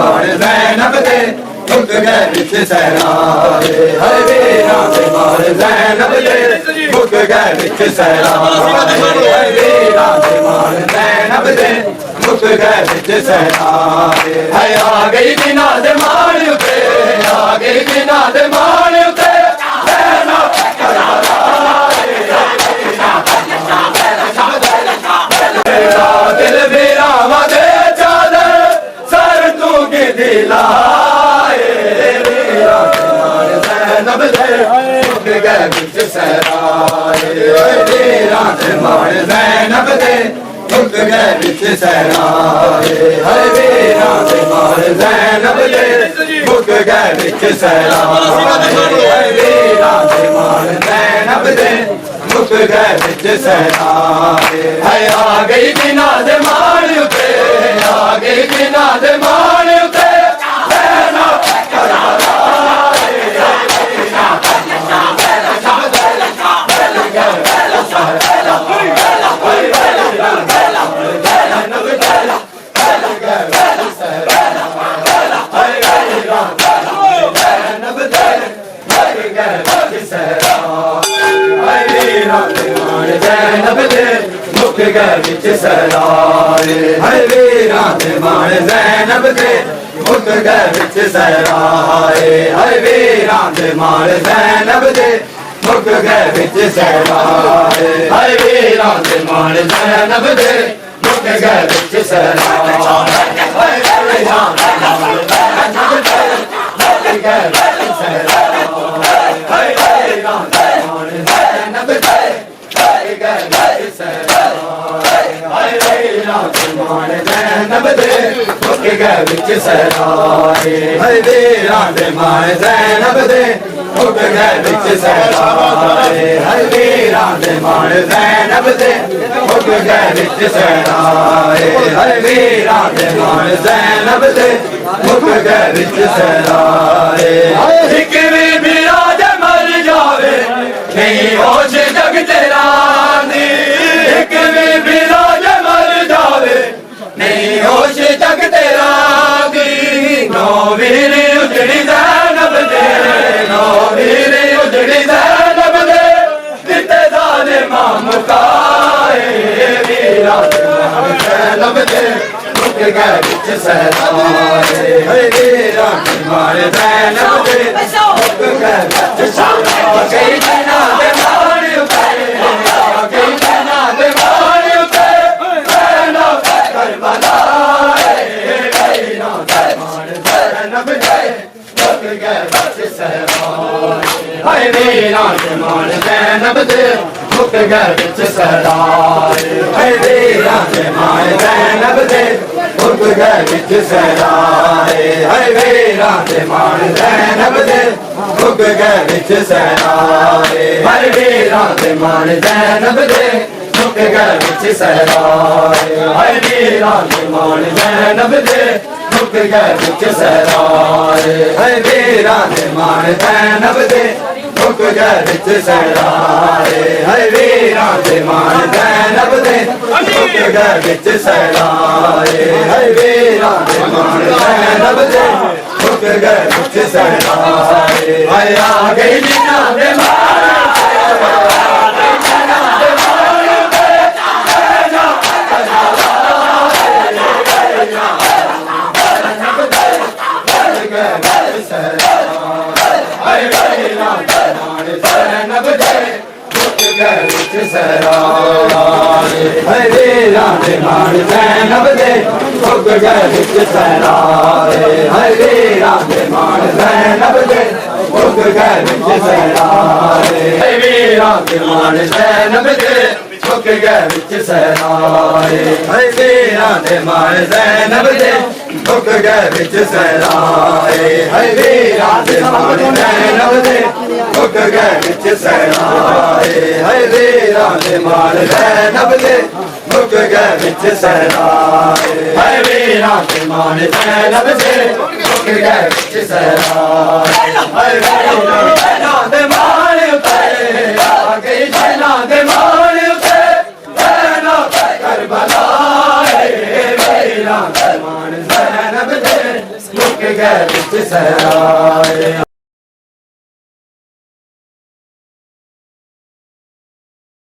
माण ज़ैनब दे मुक गए विच सहराए हाय वीरां दे माण ज़ैनब दे मुक गए विच सहराए हाय वीरां दे माण ज़ैनब दे मुक गए विच सहराए हाय आ गई जिन्हां दे माण उते आ गई जिन्हां दे माण उते दिल वीरां दे चादर सर तू की दिलाए वीरां दे माण ज़ैनब दे मुक गए विच सहराए वीरां दे माण ज़ैनब दे मुक गए विच सहराए हाय वीरां दे माण ज़ैनब दे मुक गए विच सहराए हाय वीरां दे माण ज़ैनब दे मुक गए विच सहराए हाय आ गई जिन्हां दे माण उते आ गई जिन्हां दे माण उते ज़ैनब दे मुक गए विच सहराए हाय वीरां दे माण ज़ैनब दे मुक गए विच सहराए हाय वीरां दे माण ज़ैनब दे मुक गए विच सहराए हाय वीरां दे माण ज़ैनब दे मुक गए विच सहराए हाय वीरां दे माण ज़ैनब दे मुक गए विच सहराए हाय वीरां दे माण ज़ैनब दे हाय वीरां दे माण ज़ैनब दे मुक गए विच सहराए हाय वीरां दे माण ज़ैनब दे मुक गए विच सहराए हाय वीरां दे माण ज़ैनब दे मुक गए विच सहराए हाय वीरां दे माण ज़ैनब दे मुक गए विच सहराए इक वी बिराज मर जावे नहीं होश जग तेरा दी इक वी बिराज मर जावे नहीं होश जग तेरा दी नौ वीर उजड़ी ज़ैनब दे नौ वीर उजड़ी ज़ैनब दे किते ज़ालिमां मुकाए वीरां दे माण ज़ैनब दे मुक गए विच सहराए हाय वीरां दे माण ज़ैनब दे मुक गए विच सहराए गई जिन्हां दे माण उते आ गई जिन्हां दे माण उते ज़ैनब करबला वीरां दे माण ज़ैनब दे मुक गए विच सहराए हाय वीरां दे माण ज़ैनब दे मुक गए विच सहराए हाय वीरां दे माण ज़ैनब दे मुक गए विच सहराए हाय वीरां दे माण ज़ैनब दे मुक गए विच सहराए हाय वीरां दे माण ज़ैनब दे मुक गए विच सहराए हाय वीरां दे माण ज़ैनब दे मुक गए विच सहराए हाय वीरां दे माण ज़ैनब दे मुक गए विच सहराए हाय वीरां दे माण ज़ैनब दे मुक गए विच सहराए हाय वीरां दे माण ज़ैनब दे मुक गए विच सहराए हाय आ गई जिन्हां दे माण हाय वीरां दे माण ज़ैनब दे मुक गए विच सहराए हाय वीरां दे माण ज़ैनब दे मुक गए विच सहराए हाय वीरां दे माण ज़ैनब दे मुक गए विच सहराए हाय वीरां दे माण ज़ैनब दे मुक गए विच सहराए हाय वीरां दे माण ज़ैनब दे मुक गए विच सहराए हाय वीरां दे माण ज़ैनब दे मुक गए विच सहराए हाय वीरां दे माण ज़ैनब दे मुक गए विच सहराए हाय वीरां दे माण उते आ गई जिन्हां दे माण उते करबला वीरां दे माण ज़ैनब दे ਮੁੱਕ ਗਏ ਵਿੱਚ ਸਰਾਏ